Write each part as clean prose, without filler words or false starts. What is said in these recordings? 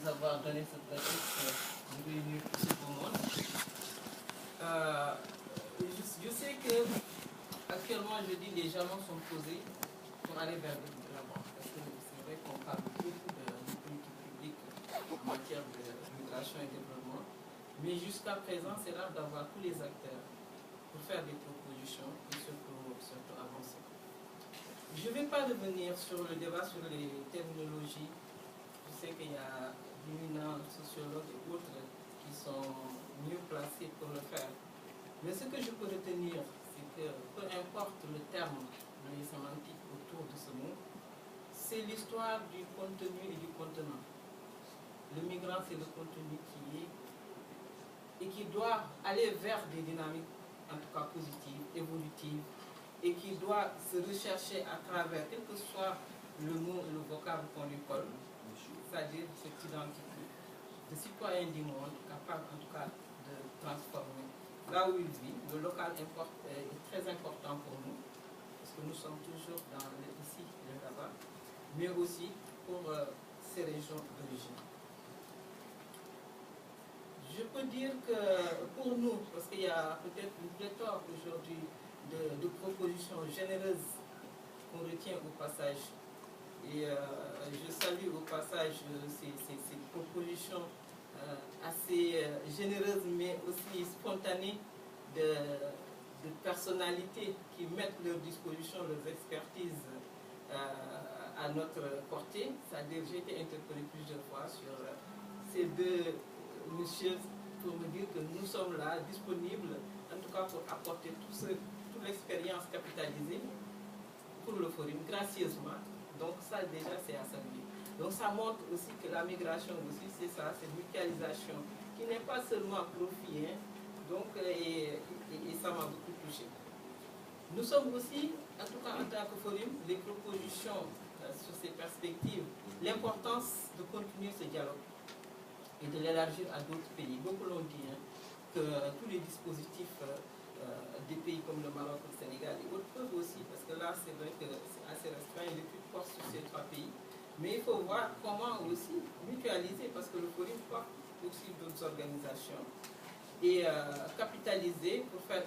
nous avoir donné ce prétexte de réunir tout ce beau monde. Je sais que actuellement, je dis, les jalons sont posés pour aller vers de l'avant. Parce que c'est vrai qu'on parle beaucoup de politique publique en matière de migration et développement. Mais jusqu'à présent, c'est rare d'avoir tous les acteurs pour faire des propositions et surtout avancer. Je ne vais pas revenir sur le débat sur les terminologies. Je sais qu'il y a d'éminents sociologues et autres qui sont mieux placés pour le faire. Mais ce que je peux retenir, c'est que peu importe le terme, les sémantiques autour de ce mot, c'est l'histoire du contenu et du contenant. Le migrant, c'est le contenu qui est et qui doit aller vers des dynamiques, en tout cas positives, évolutives, et qui doit se rechercher à travers, quel que soit le mot, le vocable qu'on lui colle, c'est-à-dire cette identité de citoyen du monde, capable en tout cas de transformer là où il vit. Le local est très important pour nous, parce que nous sommes toujours dans ici et là-bas, mais aussi pour ces régions d'origine. Je peux dire que pour nous, parce qu'il y a peut-être une pléthore aujourd'hui de propositions généreuses qu'on retient au passage, et je salue au passage ces propositions assez généreuses mais aussi spontanées de personnalités qui mettent leur disposition, leurs expertises à notre portée. C'est-à-dire, j'ai été interpellé plusieurs fois sur ces deux messieurs pour me dire que nous sommes là, disponibles, en tout cas pour apporter toute l'expérience capitalisée pour le forum, gracieusement. Donc ça déjà c'est à saluer. Donc ça montre aussi que la migration aussi c'est ça, c'est une mutualisation qui n'est pas seulement profit, hein. Donc, et ça m'a beaucoup touché. Nous sommes aussi, en tout cas en tant que forum, les propositions sur ces perspectives, l'importance de continuer ce dialogue et de l'élargir à d'autres pays. Beaucoup l'ont dit, hein, que tous les dispositifs des pays comme le Maroc, le Sénégal et autres peuvent aussi, parce que là c'est vrai que c'est assez restreint, il y a plus de force sur ces trois pays. Mais il faut voir comment aussi mutualiser, parce que le forum porte aussi d'autres organisations, et capitaliser pour faire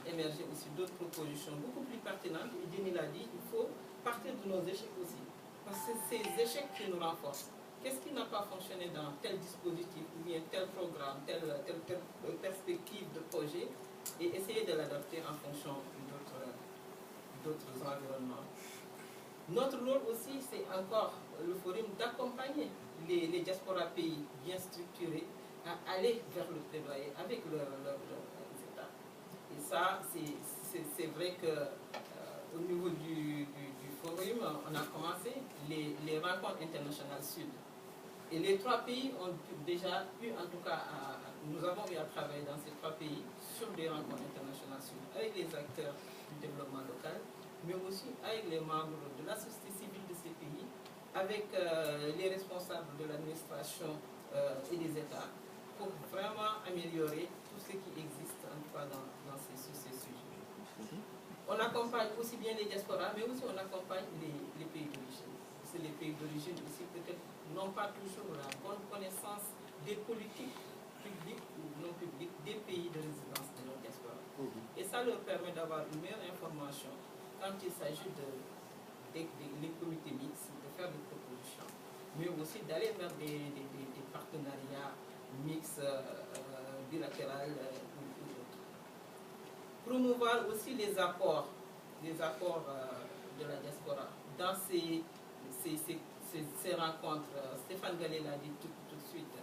émerger aussi d'autres propositions beaucoup plus pertinentes. Et Denis l'a dit, il faut partir de nos échecs aussi, parce que c'est ces échecs qui nous renforcent. Qu'est-ce qui n'a pas fonctionné dans tel dispositif, ou bien tel programme, telle perspective de projet, et essayer de l'adapter en fonction d'autres environnements. Notre rôle aussi, c'est encore le forum d'accompagner les diasporas pays bien structurés à aller vers le plaidoyer avec leurs États. Et ça, c'est vrai qu'au niveau du forum, on a commencé les rencontres internationales sud. Et les trois pays ont déjà eu, en tout cas, nous avons eu à travailler dans ces trois pays sur des rencontres internationales sud, avec les acteurs du développement local, mais aussi avec les membres de la société civile de ces pays, avec les responsables de l'administration et des États, pour vraiment améliorer tout ce qui existe, en tout cas, dans ces sujets. On accompagne aussi bien les diasporas, mais aussi on accompagne les pays d'origine. C'est les pays d'origine aussi, peut-être, n'ont pas toujours la bonne connaissance des politiques publiques ou non publiques des pays de résidence de leur diaspora. Et ça leur permet d'avoir une meilleure information quand il s'agit des comités mixtes, de faire des propositions, mais aussi d'aller vers des partenariats mixtes, bilatéraux ou autres. Promouvoir aussi les apports de la diaspora dans ces rencontres. Stéphane Gallet l'a dit tout de suite.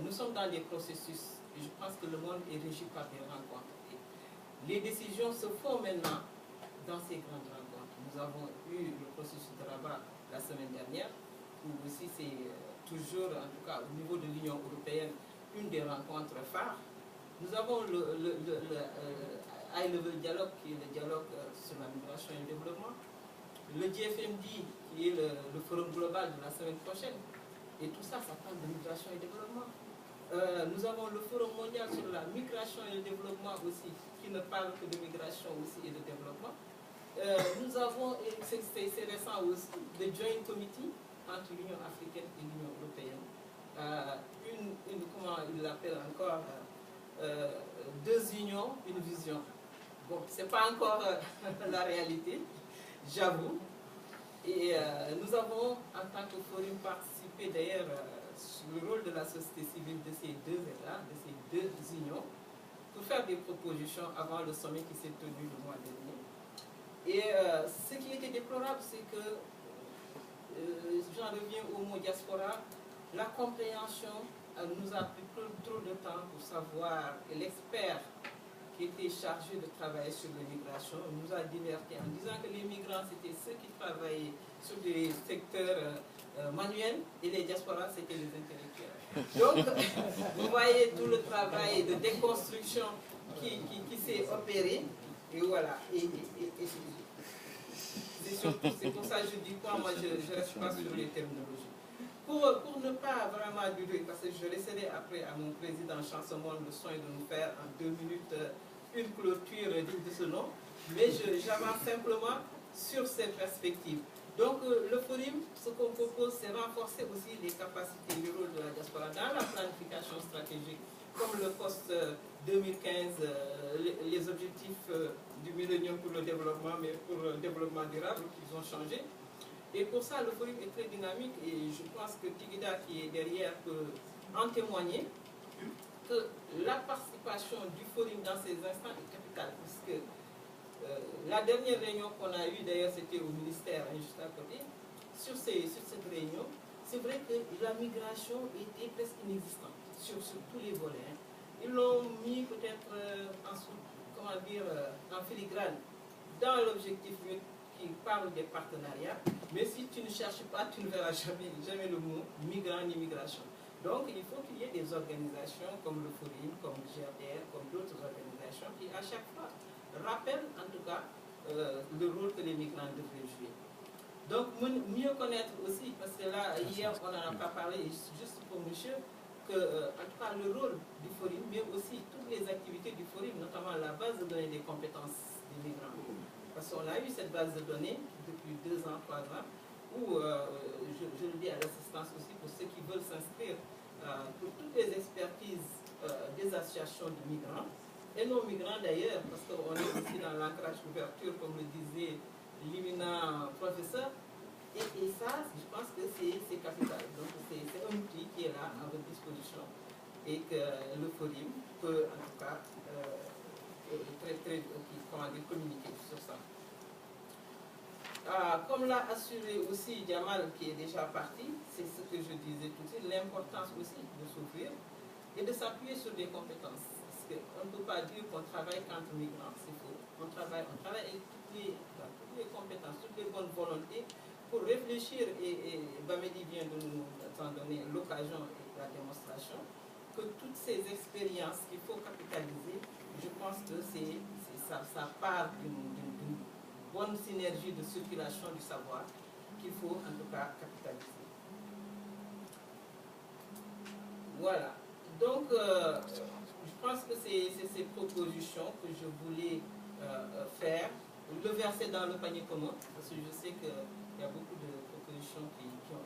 Nous sommes dans des processus et je pense que le monde est régi par des rencontres. Et les décisions se font maintenant dans ces grandes rencontres. Nous avons eu le processus de Rabat la semaine dernière, où aussi c'est toujours, en tout cas au niveau de l'Union européenne, une des rencontres phares. Nous avons le High Level Dialogue, qui est le dialogue sur la migration et le développement. Le GFMD, qui est le forum global de la semaine prochaine. Et tout ça, ça parle de migration et développement. Nous avons le forum mondial sur la migration et le développement aussi, qui ne parle que de migration aussi et de développement. Nous avons, c'est récent aussi, le Joint Committee entre l'Union africaine et l'Union européenne, comment il l'appelle encore, deux unions, une vision. Bon, ce n'est pas encore la réalité, j'avoue. Et nous avons, en tant que forum, participé d'ailleurs sur le rôle de la société civile de ces deux États, de ces deux unions, pour faire des propositions avant le sommet qui s'est tenu le mois dernier. Et ce qui était déplorable, c'est que, j'en reviens au mot diaspora, la compréhension nous a pris trop de temps pour savoir que l'expert qui était chargé de travailler sur l'immigration nous a divertis en disant que les migrants c'était ceux qui travaillaient sur des secteurs manuels et les diasporas c'était les intellectuels. Donc, vous voyez tout le travail de déconstruction qui s'est opéré, et voilà. C'est pour ça que je dis quoi, moi je ne reste pas sur les terminologies. Pour ne pas vraiment durer, parce que je laisserai après à mon président Chancemonde le soin de nous faire en 2 minutes une clôture digne de ce nom, mais j'avance simplement sur ces perspectives. Donc le forum, ce qu'on propose, c'est renforcer aussi les capacités du rôle de la diaspora dans la planification stratégique, comme le post-2015, les objectifs du millénium pour le développement, mais pour le développement durable, qu'ils ont changé. Et pour ça, le forum est très dynamique et je pense que Tigida qui est derrière peut en témoigner, que la participation du forum dans ces instants est capitale, puisque la dernière réunion qu'on a eue, d'ailleurs c'était au ministère, juste à côté, sur cette réunion, c'est vrai que la migration était presque inexistante sur tous les volets. Ils l'ont mis peut-être en filigrane dans l'objectif qui parle des partenariats, mais si tu ne cherches pas, tu ne verras jamais le mot migrant ni migration. Donc il faut qu'il y ait des organisations comme le Forum, comme le GRDR, comme d'autres organisations qui à chaque fois rappellent en tout cas le rôle que les migrants devraient jouer. Donc mieux connaître aussi, parce que là hier on n'en a pas parlé, juste pour monsieur, que en tout cas le rôle du Forum, mais aussi toutes les activités du Forum, notamment la base de données des compétences des migrants. Parce qu'on a eu cette base de données depuis 2 ans, 3 ans, où je le dis à l'assistance aussi pour ceux qui veulent s'inscrire pour toutes les expertises des associations de migrants, et non migrants d'ailleurs, parce qu'on est aussi dans l'ancrage d'ouverture, comme le disait l'éminent professeur, et ça, je pense que c'est capital. Donc c'est un outil qui est là à votre disposition, et que le forum peut en tout cas communiquer sur ça. Comme l'a assuré aussi Jamal, qui est déjà parti, c'est ce que je disais tout de suite, l'importance aussi de s'ouvrir et de s'appuyer sur des compétences. Parce qu'on ne peut pas dire qu'on travaille qu'entre migrants, c'est faux. On travaille avec toutes les compétences, toutes les bonnes volontés pour réfléchir, et Bamedi vient de nous donner l'occasion et la démonstration, que toutes ces expériences qu'il faut capitaliser, je pense que ça part d'une bonne synergie de circulation du savoir qu'il faut en tout cas capitaliser. Voilà. Donc, je pense que c'est ces propositions que je voulais faire, le verser dans le panier commun, parce que je sais qu'il y a beaucoup de propositions qui ont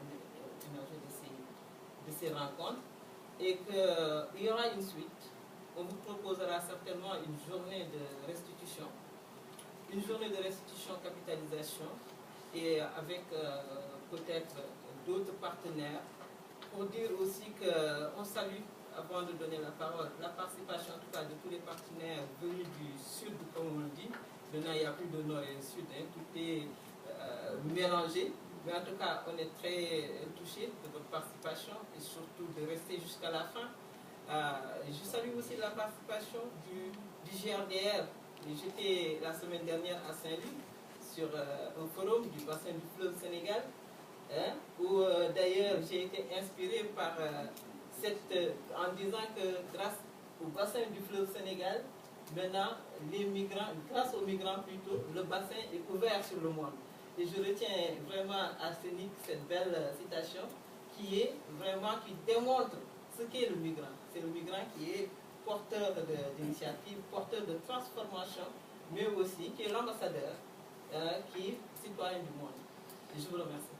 émergé de ces rencontres, et qu'il y aura une suite. On vous proposera certainement une journée de restitution, capitalisation, et avec peut-être d'autres partenaires, pour dire aussi qu'on salue, avant de donner la parole, la participation en tout cas de tous les partenaires venus du sud, comme on le dit. Maintenant, il n'y a plus de nord et de sud, hein, tout est mélangé. Mais en tout cas, on est très touchés de votre participation et surtout de rester jusqu'à la fin. Je salue aussi la participation du GRDR. J'étais la semaine dernière à Saint-Louis sur un forum du bassin du fleuve Sénégal, hein, où d'ailleurs j'ai été inspiré par en disant que grâce au bassin du fleuve Sénégal, maintenant les migrants, grâce aux migrants plutôt, le bassin est ouvert sur le monde. Et je retiens vraiment à cette belle citation qui démontre ce qu'est le migrant. C'est le migrant qui est porteur d'initiative, porteur de transformation, mais aussi qui est l'ambassadeur, qui est citoyen du monde. Et je vous remercie.